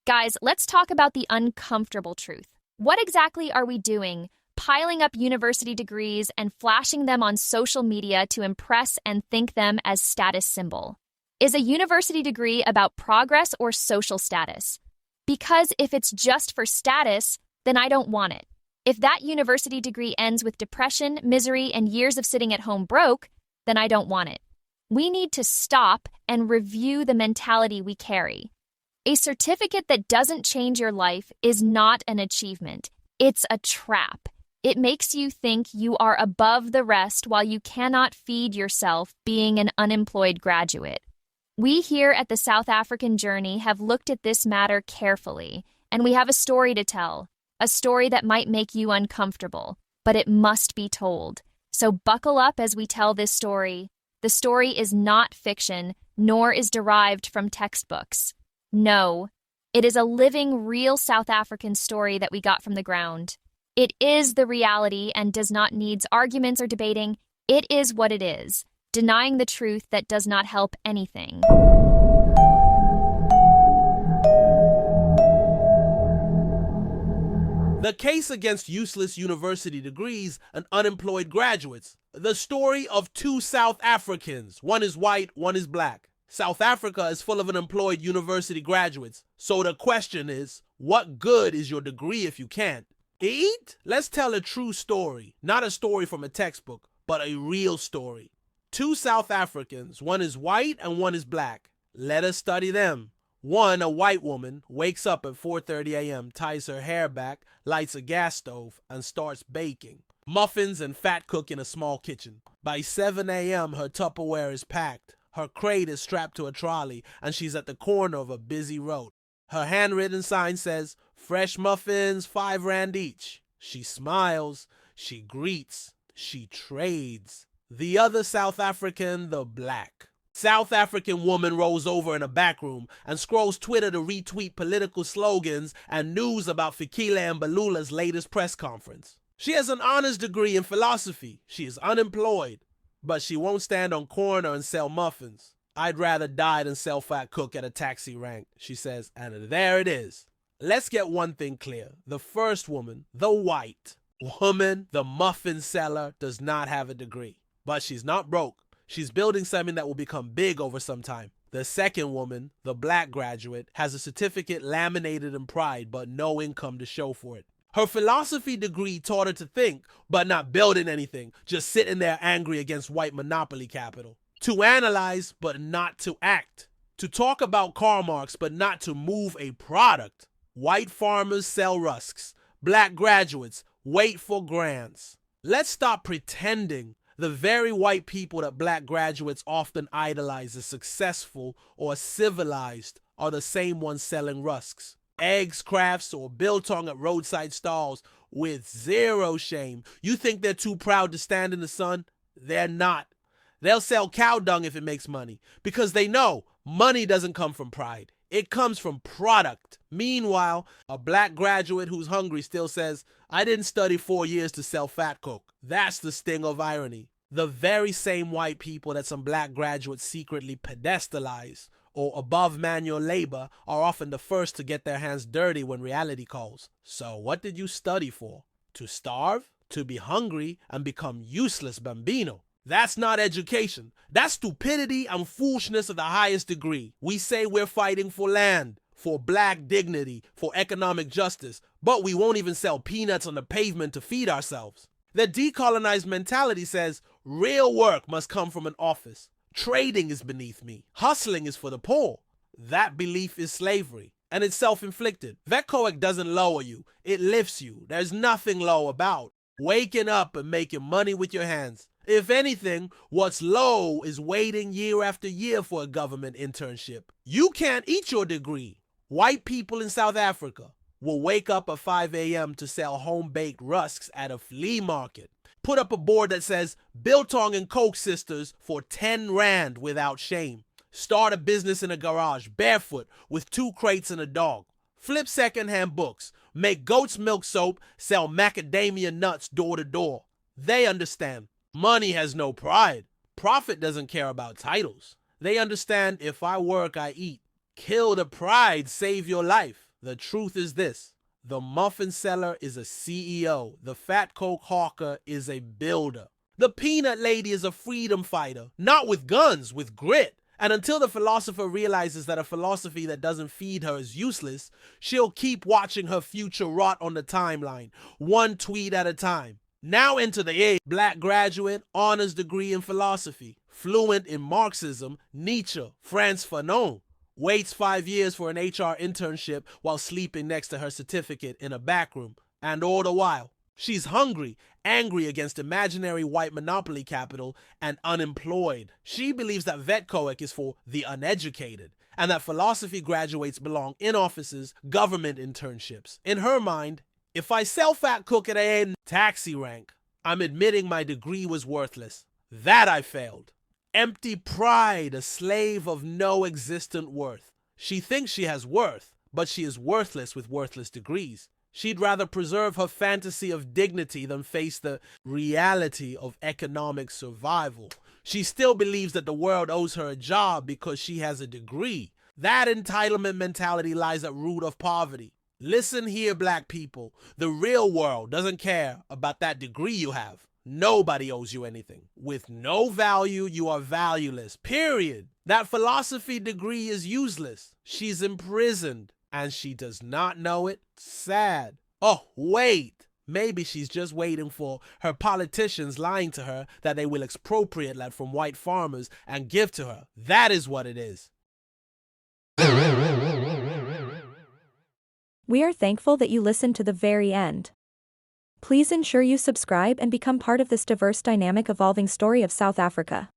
Guys, let's talk about the uncomfortable truth. What exactly are we doing? Piling up university degrees and flashing them on social media to impress and think them as status symbol. Is a university degree about progress or social status? Because if it's just for status, then I don't want it. If that university degree ends with depression, misery, and years of sitting at home broke, then I don't want it. We need to stop and review the mentality we carry. A certificate that doesn't change your life is not an achievement. It's a trap. It makes you think you are above the rest while you cannot feed yourself being an unemployed graduate. We here at the South African Journey have looked at this matter carefully, and we have a story to tell, a story that might make you uncomfortable, but it must be told. So buckle up as we tell this story. The story is not fiction, nor is derived from textbooks. No, it is a living, real South African story that we got from the ground. It is the reality and does not need arguments or debating. It is what it is. Denying the truth that does not help anything. The case against useless university degrees and unemployed graduates. The story of two South Africans. One is white, one is black. South Africa is full of unemployed university graduates. So the question is, what good is your degree if you can't eat? Let's tell a true story. Not a story from a textbook, but a real story. Two South Africans, one is white and one is black. Let us study them. One, a white woman, wakes up at 4:30 a.m., ties her hair back, lights a gas stove, and starts baking. Muffins and fat cook in a small kitchen. By 7 a.m., her Tupperware is packed. Her crate is strapped to a trolley, and she's at the corner of a busy road. Her handwritten sign says, "Fresh muffins, 5 rand each." She smiles, she greets, she trades. The other South African, the black. South African woman rolls over in a back room and scrolls Twitter to retweet political slogans and news about Fikile and Balula's latest press conference. She has an honors degree in philosophy. She is unemployed, but she won't stand on corner and sell muffins. "I'd rather die than sell fat cook at a taxi rank," she says, and there it is. Let's get one thing clear. The first woman, the white woman, the muffin seller, does not have a degree. But she's not broke. She's building something that will become big over some time. The second woman, the black graduate, has a certificate laminated in pride, but no income to show for it. Her philosophy degree taught her to think, but not building anything, just sitting there angry against white monopoly capital. To analyze, but not to act. To talk about car marks, but not to move a product. White farmers sell rusks. Black graduates wait for grants. Let's stop pretending. The very white people that black graduates often idolize as successful or civilized are the same ones selling rusks, eggs, crafts, or biltong at roadside stalls with zero shame. You think they're too proud to stand in the sun? They're not. They'll sell cow dung if it makes money because they know money doesn't come from pride. It comes from product. Meanwhile, a black graduate who's hungry still says, "I didn't study 4 years to sell fat cook." That's the sting of irony. The very same white people that some black graduates secretly pedestalize or above manual labor are often the first to get their hands dirty when reality calls. So what did you study for? To starve? To be hungry and become useless, bambino? That's not education. That's stupidity and foolishness of the highest degree. We say we're fighting for land, for black dignity, for economic justice, but we won't even sell peanuts on the pavement to feed ourselves. The decolonized mentality says real work must come from an office. Trading is beneath me. Hustling is for the poor. That belief is slavery, and it's self-inflicted. Vetcoic doesn't lower you. It lifts you. There's nothing low about waking up and making money with your hands. If anything, what's low is waiting year after year for a government internship. You can't eat your degree. White people in South Africa will wake up at 5 a.m. to sell home-baked rusks at a flea market. Put up a board that says Biltong and Coke Sisters for 10 rand without shame. Start a business in a garage, barefoot, with 2 crates and a dog. Flip secondhand books. Make goat's milk soap, sell macadamia nuts door to door. They understand. Money has no pride. Profit doesn't care about titles. They understand if I work, I eat. Kill the pride, save your life. The truth is this: the muffin seller is a CEO, the fat coke hawker is a builder. The peanut lady is a freedom fighter, not with guns, with grit. And until the philosopher realizes that a philosophy that doesn't feed her is useless, she'll keep watching her future rot on the timeline, one tweet at a time. Now enter the age. Black graduate, honors degree in philosophy, fluent in Marxism, Nietzsche, Frantz Fanon. Waits 5 years for an HR internship while sleeping next to her certificate in a back room. And all the while, she's hungry, angry against imaginary white monopoly capital, and unemployed. She believes that vetcoic is for the uneducated, and that philosophy graduates belong in offices, government internships. In her mind, if I sell fat cook at a taxi rank, I'm admitting my degree was worthless. That I failed. Empty pride, a slave of no existent worth. She thinks she has worth, but she is worthless with worthless degrees. She'd rather preserve her fantasy of dignity than face the reality of economic survival. She still believes that the world owes her a job because she has a degree. That entitlement mentality lies at root of poverty. Listen here, black people. The real world doesn't care about that degree you have. Nobody owes you anything. With no value, you are valueless. Period. That philosophy degree is useless. She's imprisoned, and she does not know it. Sad. Oh, wait. Maybe she's just waiting for her politicians lying to her that they will expropriate land from white farmers and give to her. That is what it is. We are thankful that you listened to the very end. Please ensure you subscribe and become part of this diverse, dynamic, evolving story of South Africa.